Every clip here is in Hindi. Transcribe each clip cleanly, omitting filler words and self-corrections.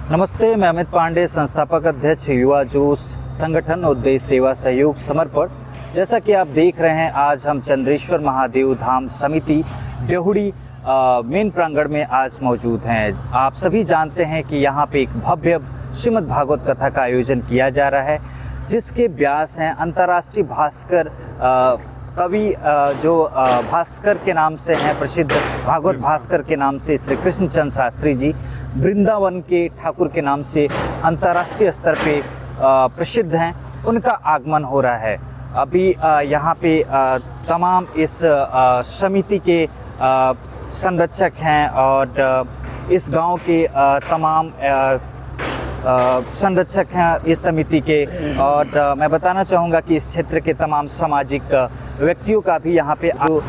नमस्ते, मैं अमित पांडे, संस्थापक अध्यक्ष युवा जोश संगठन उद्देश्य सेवा सहयोग समर्पण। जैसा कि आप देख रहे हैं, आज हम चंद्रेश्वर महादेव धाम समिति डेहुड़ी मेन प्रांगण में आज मौजूद हैं। आप सभी जानते हैं कि यहाँ पे एक भव्य श्रीमद् भागवत कथा का आयोजन किया जा रहा है, जिसके व्यास हैं अंतर्राष्ट्रीय भास्कर कवि जो भास्कर के नाम से हैं प्रसिद्ध, भागवत भास्कर के नाम से श्री कृष्ण चंद्र शास्त्री जी, वृंदावन के ठाकुर के नाम से अंतर्राष्ट्रीय स्तर पे प्रसिद्ध हैं। उनका आगमन हो रहा है। अभी यहाँ पे तमाम इस समिति के संरक्षक हैं और इस गांव के तमाम संरक्षक हैं इस समिति के। और मैं बताना चाहूँगा कि इस क्षेत्र के तमाम सामाजिक व्यक्तियों का भी यहाँ पे जो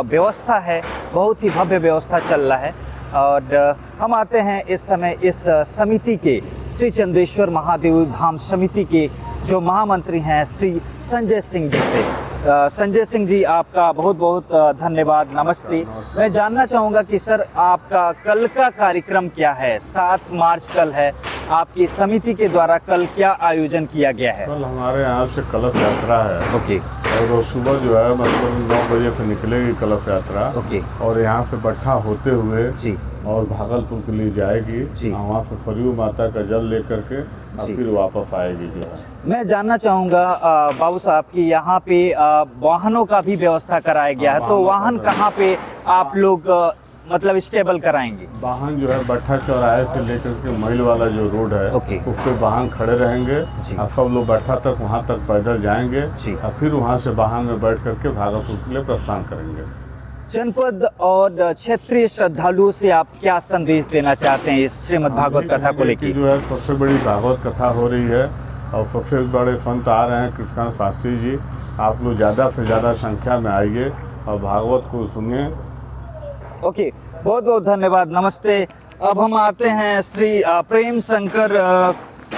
व्यवस्था है, बहुत ही भव्य व्यवस्था चल रहा है। और हम आते हैं इस समय इस समिति के श्री चंद्रेश्वर महादेव धाम समिति के जो महामंत्री हैं श्री संजय सिंह जी से। संजय सिंह जी, आपका बहुत बहुत धन्यवाद, नमस्ते। मैं जानना चाहूँगा कि सर, आपका कल का कार्यक्रम क्या है? 7 मार्च कल है, आपकी समिति के द्वारा कल क्या आयोजन किया गया है? कल हमारे यहाँ से कलश यात्रा है। ओके। और सुबह जो है मतलब 9 बजे से निकलेगी कलश यात्रा। ओके। और यहाँ से बट्ठा होते हुए जी और भागलपुर के लिए जाएगी जी। वहाँ से सरयू माता का जल लेकर के और फिर वापस आएगी जो है। मैं जानना चाहूँगा बाबू साहब की यहाँ पे वाहनों का भी व्यवस्था कराया गया है, तो वाहन कहाँ पे आप लोग मतलब स्टेबल कराएंगे? वाहन जो है बट्ठा चौराहे से लेकर के महिल वाला जो रोड है उस पे वाहन खड़े रहेंगे और सब लोग बट्ठा तक वहाँ तक पैदल जाएंगे और फिर वहाँ से वाहन में बैठ करके भागलपुर के लिए प्रस्थान करेंगे। जनपद और क्षेत्रीय श्रद्धालुओं से आप क्या संदेश देना चाहते हैं इस श्रीमद् भागवत कथा को लेकर? जो है सबसे बड़ी भागवत कथा हो रही है और सबसे बड़े संत आ रहे हैं कृष्ण शास्त्री जी। आप लोग ज़्यादा से ज़्यादा संख्या में आइए और भागवत को सुनिए। ओके, बहुत बहुत धन्यवाद, नमस्ते। अब हम आते हैं श्री प्रेम शंकर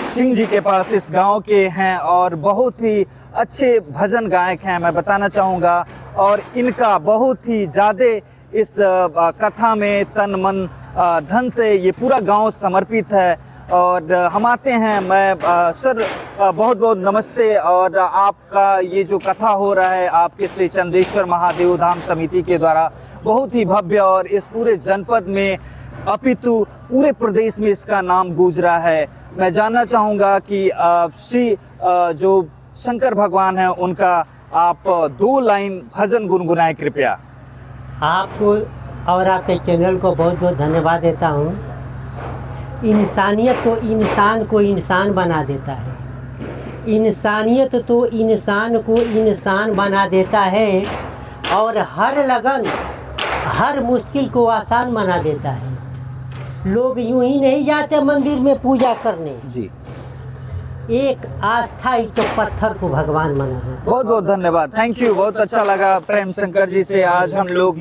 सिंह जी के पास। इस गांव के हैं और बहुत ही अच्छे भजन गायक हैं, मैं बताना चाहूँगा। और इनका बहुत ही ज़्यादा इस कथा में तन मन धन से ये पूरा गांव समर्पित है। और हम आते हैं, मैं सर बहुत बहुत नमस्ते। और आपका ये जो कथा हो रहा है आपके श्री चंद्रेश्वर महादेव धाम समिति के द्वारा, बहुत ही भव्य और इस पूरे जनपद में अपितु पूरे प्रदेश में इसका नाम गूंज रहा है। मैं जानना चाहूँगा कि श्री जो शंकर भगवान हैं उनका आप 2 लाइन भजन गुनगुनाएं कृपया। आपको और आपके चैनल को बहुत बहुत धन्यवाद देता हूँ। इंसानियत तो इंसान को इंसान बना देता है, इंसानियत तो इंसान को इंसान बना देता है और हर लगन हर मुश्किल को आसान बना देता है। लोग यूं ही नहीं जाते मंदिर में पूजा करने जी, एक आस्था ही तो पत्थर को भगवान बना देता। बहुत बहुत धन्यवाद, थैंक यू। बहुत अच्छा लगा प्रेम शंकर जी से आज हम लोग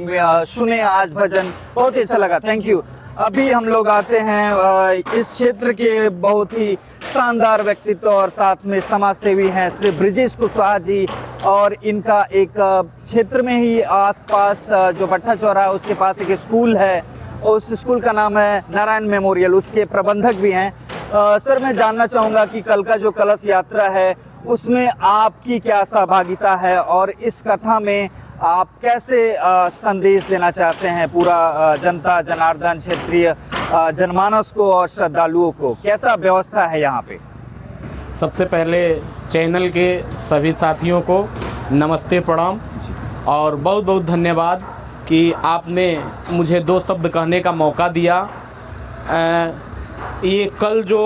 सुने आज भजन, बहुत ही अच्छा लगा, थैंक यू। अभी हम लोग आते हैं इस क्षेत्र के बहुत ही शानदार व्यक्तित्व और साथ में समाज सेवी हैं श्री ब्रिजेश कुशवाहा जी। और इनका एक क्षेत्र में ही आसपास जो बट्ठा चौराहा है उसके पास एक स्कूल है, उस स्कूल का नाम है नारायण मेमोरियल, उसके प्रबंधक भी हैं। सर, मैं जानना चाहूँगा कि कल का जो कलश यात्रा है उसमें आपकी क्या सहभागिता है और इस कथा में आप कैसे संदेश देना चाहते हैं पूरा जनता जनार्दन क्षेत्रीय जनमानस को और श्रद्धालुओं को? कैसा व्यवस्था है यहाँ पे? सबसे पहले चैनल के सभी साथियों को नमस्ते, प्रणाम और बहुत बहुत धन्यवाद कि आपने मुझे 2 शब्द कहने का मौका दिया। ये कल जो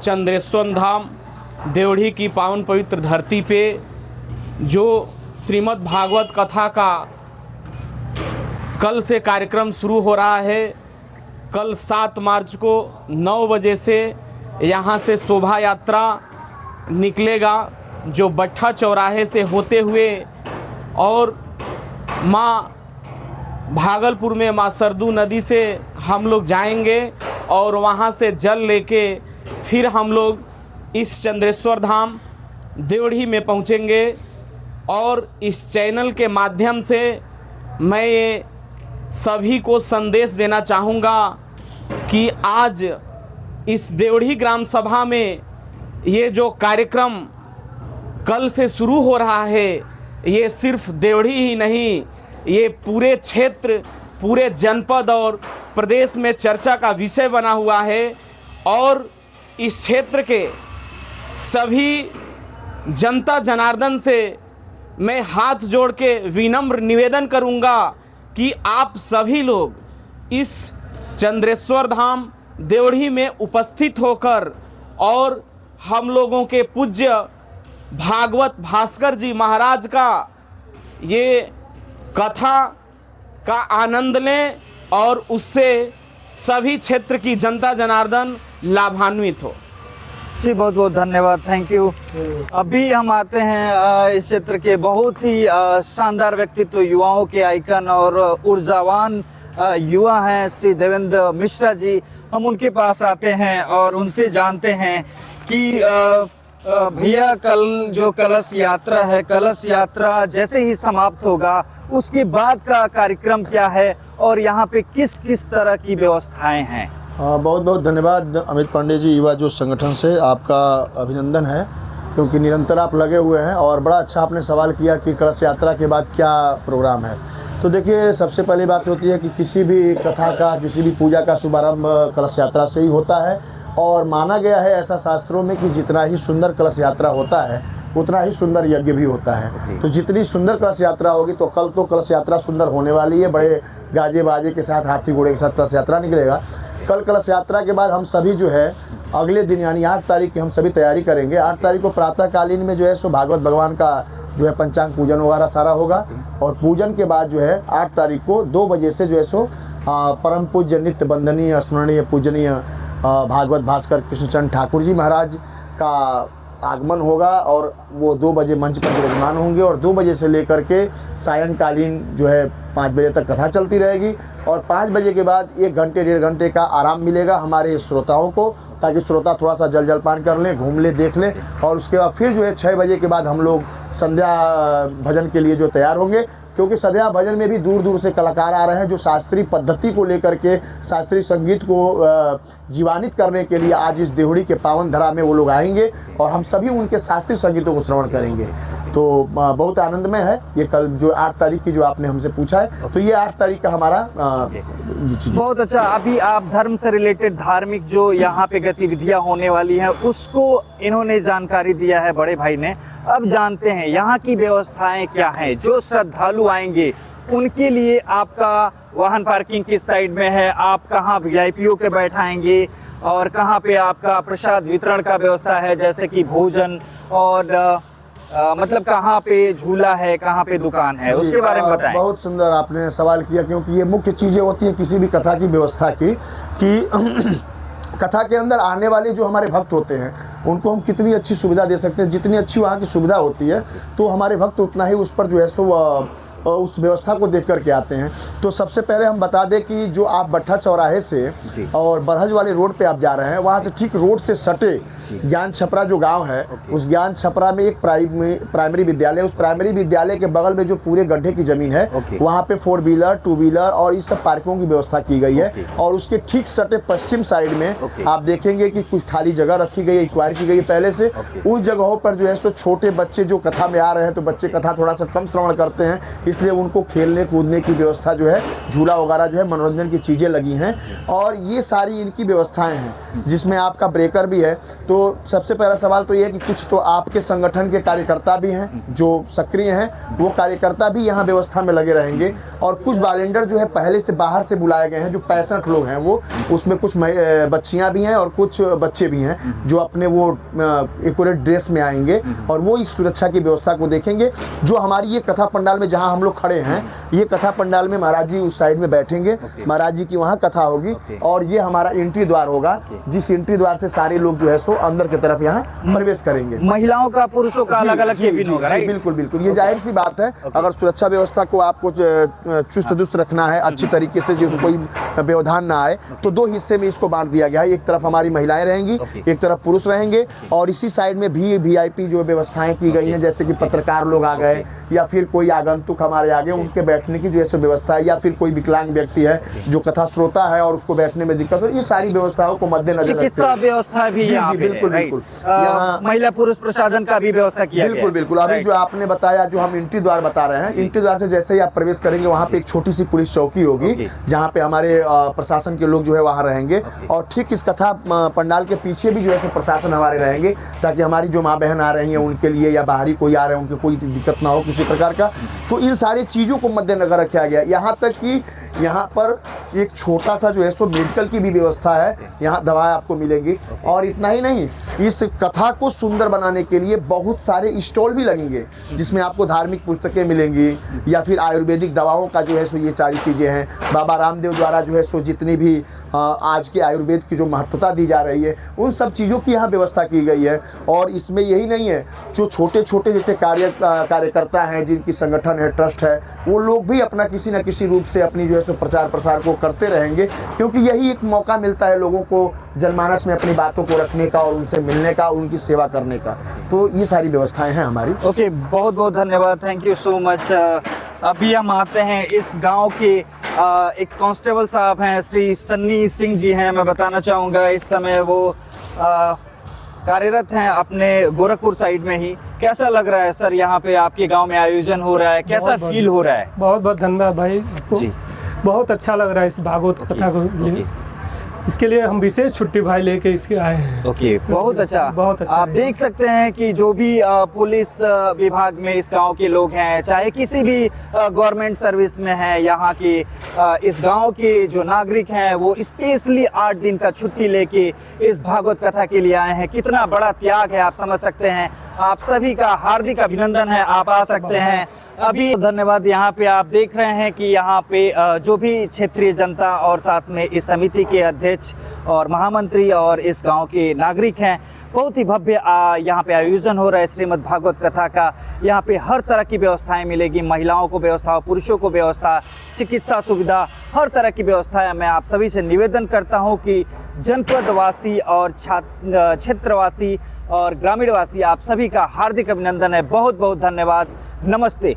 चंद्रेश्वर धाम देवढ़ी की पावन पवित्र धरती पे जो श्रीमद् भागवत कथा का कल से कार्यक्रम शुरू हो रहा है। कल 7 मार्च को 9 बजे से यहाँ से शोभा यात्रा निकलेगा जो बट्ठा चौराहे से होते हुए और माँ भागलपुर में माँ सरदू नदी से हम लोग जाएंगे और वहाँ से जल लेके फिर हम लोग इस चंद्रेश्वर धाम देवढ़ी में पहुँचेंगे। और इस चैनल के माध्यम से मैं ये सभी को संदेश देना चाहूँगा कि आज इस देवढ़ी ग्राम सभा में ये जो कार्यक्रम कल से शुरू हो रहा है, ये सिर्फ देवढ़ी ही नहीं, ये पूरे क्षेत्र, पूरे जनपद और प्रदेश में चर्चा का विषय बना हुआ है। और इस क्षेत्र के सभी जनता जनार्दन से मैं हाथ जोड़ के विनम्र निवेदन करूंगा कि आप सभी लोग इस चंद्रेश्वर धाम देवढ़ी में उपस्थित होकर और हम लोगों के पूज्य भागवत भास्कर जी महाराज का ये कथा का आनंद लें और उससे सभी क्षेत्र की जनता जनार्दन लाभान्वित हो। जी बहुत बहुत धन्यवाद, थैंक यू। अभी हम आते हैं इस क्षेत्र के बहुत ही शानदार व्यक्तित्व, युवाओं के आइकन और ऊर्जावान युवा हैं श्री देवेंद्र मिश्रा जी। हम उनके पास आते हैं और उनसे जानते हैं कि भैया कल जो कलश यात्रा है, कलश यात्रा जैसे ही समाप्त होगा उसके बाद का कार्यक्रम क्या है और यहाँ पे किस किस तरह की व्यवस्थाएं हैं? बहुत बहुत धन्यवाद अमित पांडे जी, युवा जो संगठन से आपका अभिनंदन है, क्योंकि निरंतर आप लगे हुए हैं और बड़ा अच्छा आपने सवाल किया कि कलश यात्रा के बाद क्या प्रोग्राम है। तो देखिए, सबसे पहली बात होती है कि किसी भी कथा का, किसी भी पूजा का शुभारंभ कलश यात्रा से ही होता है और माना गया है ऐसा शास्त्रों में कि जितना ही सुंदर कलश यात्रा होता है उतना ही सुंदर यज्ञ भी होता है। तो जितनी सुंदर कलश यात्रा होगी, तो कल तो कलश यात्रा सुंदर होने वाली है, बड़े गाजे बाजे के साथ, हाथी घोड़े के साथ कलश यात्रा निकलेगा। कल कलश यात्रा के बाद हम सभी जो है अगले दिन यानी 8 तारीख की हम सभी तैयारी करेंगे। 8 तारीख को प्रातःकालीन में जो है सो भागवत भगवान का जो है पंचांग पूजन वगैरह सारा होगा और पूजन के बाद जो है 8 तारीख को 2 बजे से जो है सो परम पूज्य नित्य बंदनीय स्मरणीय पूजनीय भागवत भास्कर कृष्णचंद्र ठाकुर जी महाराज का आगमन होगा और वो 2 बजे मंच पर विराजमान होंगे और 2 बजे से लेकर के सायंकालीन जो है 5 बजे तक कथा चलती रहेगी और 5 बजे के बाद 1 घंटे 1.5 घंटे का आराम मिलेगा हमारे श्रोताओं को, ताकि श्रोता थोड़ा सा जलपान कर लें, घूम लें, देख लें और उसके बाद फिर जो है 6 बजे के बाद हम लोग संध्या भजन के लिए जो तैयार होंगे, क्योंकि संध्या भजन में भी दूर दूर से कलाकार आ रहे हैं जो शास्त्रीय पद्धति को लेकर के शास्त्रीय संगीत को जीवानित करने के लिए आज इस देवढ़ी के पावन धरा में वो लोग आएंगे और हम सभी उनके शास्त्रीय संगीतों को श्रवण करेंगे। तो बहुत आनंदमय है ये कल जो 8 तारीख की जो आपने हमसे पूछा है, तो ये 8 तारीख का हमारा बहुत अच्छा। अभी आप धर्म से रिलेटेड धार्मिक जो यहाँ पे गतिविधियाँ होने वाली हैं उसको इन्होंने जानकारी दिया है बड़े भाई ने। अब जानते हैं यहाँ की व्यवस्थाएं क्या हैं, जो श्रद्धालु आएंगे उनके लिए आपका वाहन पार्किंग किस साइड में है, आप कहाँ वीआईपीओ के बैठाएंगे और कहाँ पे आपका प्रसाद वितरण का व्यवस्था है, जैसे कि भोजन और मतलब कहाँ पे झूला है, कहाँ पे दुकान है, उसके बारे में बताएं। बहुत सुंदर आपने सवाल किया, क्योंकि ये मुख्य चीज़ें होती हैं किसी भी कथा की व्यवस्था की कि कथा के अंदर आने वाले जो हमारे भक्त होते हैं उनको हम कितनी अच्छी सुविधा दे सकते हैं। जितनी अच्छी वहाँ की सुविधा होती है तो हमारे भक्त उतना ही उस पर जो है सो उस व्यवस्था को देख करके आते हैं। तो सबसे पहले हम बता दें कि जो आप बट्ठा चौराहे से और बरहज वाले रोड पे आप जा रहे हैं, वहाँ से ठीक रोड से सटे ज्ञान छपरा जो गांव है, उस ज्ञान छपरा में एक प्राइमरी विद्यालय, उस प्राइमरी विद्यालय के बगल में जो पूरे गड्ढे की जमीन है वहाँ पे 4 व्हीलर 2 व्हीलर और इस सब पार्कों की व्यवस्था की गई है। और उसके ठीक सटे पश्चिम साइड में आप देखेंगे कि कुछ खाली जगह रखी गई है, एक्वायर की गई है पहले से। उस जगहों पर जो है सो छोटे बच्चे जो कथा में आ रहे हैं, तो बच्चे कथा थोड़ा सा कम श्रवण करते हैं, इसलिए उनको खेलने कूदने की व्यवस्था जो है, झूला वगैरह जो है, मनोरंजन की चीज़ें लगी हैं और ये सारी इनकी व्यवस्थाएं हैं, जिसमें आपका ब्रेकर भी है। तो सबसे पहला सवाल तो ये है कि कुछ तो आपके संगठन के कार्यकर्ता भी हैं जो सक्रिय हैं, वो कार्यकर्ता भी यहाँ व्यवस्था में लगे रहेंगे और कुछ वॉलंटियर जो है पहले से बाहर से बुलाए गए हैं, जो 65 लोग हैं वो, उसमें कुछ बच्चियाँ भी हैं और कुछ बच्चे भी हैं जो अपने वो एक्यूरेट ड्रेस में आएंगे और वो इस सुरक्षा की व्यवस्था को देखेंगे। जो हमारी ये कथा पंडाल में जहाँ हम लोग खड़े हैं, ये कथा पंडाल में महाराज जी उस साइड में बैठेंगे, महाराज जी की वहाँ कथा होगी और ये हमारा एंट्री द्वार होगा, जिस एंट्री द्वार से सारे लोग जो है सो अंदर की तरफ यहाँ प्रवेश करेंगे। महिलाओं का पुरुषों का अलग अलग केबिन होगा, राइट? बिल्कुल बिल्कुल, ये जाहिर सी बात है। अगर सुरक्षा व्यवस्था को आपको चुस्त दुरुस्त रखना है अच्छी तरीके से, जिसमें कोई व्यवधान ना आए, तो 2 हिस्से में इसको बांट दिया गया है। एक तरफ हमारी महिलाएं रहेंगी, एक तरफ पुरुष रहेंगे और इसी साइड में भी VIP जो व्यवस्थाएं की गई हैं, जैसे कि पत्रकार लोग आ गए या फिर कोई आगंतुक हमारे हमारे आगे, उनके बैठने की जो है सो व्यवस्था है, या फिर कोई विकलांग व्यक्ति है जो कथा श्रोता है और उसको बैठने में दिक्कत हो, ये सारी व्यवस्थाओं को मद्देनजर चिकित्सा व्यवस्था भी जी, यहाँ जी, पे बिल्कुल, है, बिल्कुल। राइट। यहाँ महिला पुरुष प्रसाधन का भी व्यवस्था किया गया बिल्कुल है। बिल्कुल। अभी राइट। जो आपने बताया, जो हम इंट्री द्वार बता रहे हैं, इंट्री द्वार से जैसे ही आप प्रवेश करेंगे वहाँ पे एक छोटी सी पुलिस चौकी होगी, जहाँ पे हमारे प्रशासन के लोग जो है वहाँ रहेंगे, और ठीक इस कथा पंडाल के पीछे भी जो है प्रशासन हमारे रहेंगे, ताकि हमारी जो माँ बहन आ रही हैं उनके लिए, या बाहरी कोई आ रहे हैं उनके कोई दिक्कत ना हो किसी प्रकार का। तो इन सारी चीज़ों को मद्देनजर रखा गया। यहाँ तक कि यहाँ पर एक छोटा सा जो है सो मेडिकल की भी व्यवस्था है, यहाँ दवाएं आपको मिलेंगी। और इतना ही नहीं, इस कथा को सुंदर बनाने के लिए बहुत सारे स्टॉल भी लगेंगे, जिसमें आपको धार्मिक पुस्तकें मिलेंगी, या फिर आयुर्वेदिक दवाओं का जो है सो ये सारी चीज़ें हैं। बाबा रामदेव द्वारा जो है सो जितनी भी आज के आयुर्वेद की जो महत्वता दी जा रही है, उन सब चीज़ों की यहाँ व्यवस्था की गई है। और इसमें यही नहीं है, जो छोटे छोटे जैसे कार्यकर्ता हैं, जिनकी संगठन है, ट्रस्ट है, वो लोग भी अपना किसी न किसी रूप से अपनी जो है सो प्रचार प्रसार को करते रहेंगे, क्योंकि यही एक मौका मिलता है लोगों को जनमानस में अपनी बातों को रखने का और उनसे मिलने का, उनकी सेवा करने का। तो ये सारी व्यवस्थाएं हैं हमारी। ओके, बहुत बहुत धन्यवाद, थैंक यू सो मच। अभी हम आते हैं इस गांव के एक कांस्टेबल साहब हैं, श्री सन्नी सिंह जी हैं। मैं बताना चाहूँगा इस समय वो कार्यरत हैं अपने गोरखपुर साइड में ही। कैसा लग रहा है सर, यहाँ पे आपके गांव में आयोजन हो रहा है, कैसा फील हो रहा है? बहुत बहुत धन्यवाद भाई जी, बहुत अच्छा लग रहा है इस भागवत कथा को। इसके लिए हम विशेष छुट्टी भाई लेके इसके आए हैं। ओके, बहुत अच्छा, बहुत अच्छा। आप देख सकते हैं कि जो भी पुलिस विभाग में इस गांव के लोग हैं, चाहे किसी भी गवर्नमेंट सर्विस में हैं, यहाँ के इस गांव के जो नागरिक हैं, वो स्पेशली 8 दिन का छुट्टी लेके इस भागवत कथा के लिए आए हैं। कितना बड़ा त्याग है, आप समझ सकते हैं। आप सभी का हार्दिक अभिनंदन है, आप आ सकते हैं अभी। धन्यवाद। यहाँ पे आप देख रहे हैं कि यहाँ पे जो भी क्षेत्रीय जनता और साथ में इस समिति के अध्यक्ष और महामंत्री और इस गांव के नागरिक हैं, बहुत ही भव्य यहाँ पे आयोजन हो रहा है श्रीमद् भागवत कथा का। यहाँ पे हर तरह की व्यवस्थाएं मिलेगी, महिलाओं को व्यवस्था, पुरुषों को व्यवस्था, चिकित्सा सुविधा, हर तरह की व्यवस्था है। मैं आप सभी से निवेदन करता हूँ कि जनपदवासी और क्षेत्रवासी और ग्रामीणवासी, आप सभी का हार्दिक अभिनंदन है। बहुत बहुत धन्यवाद। नमस्ते।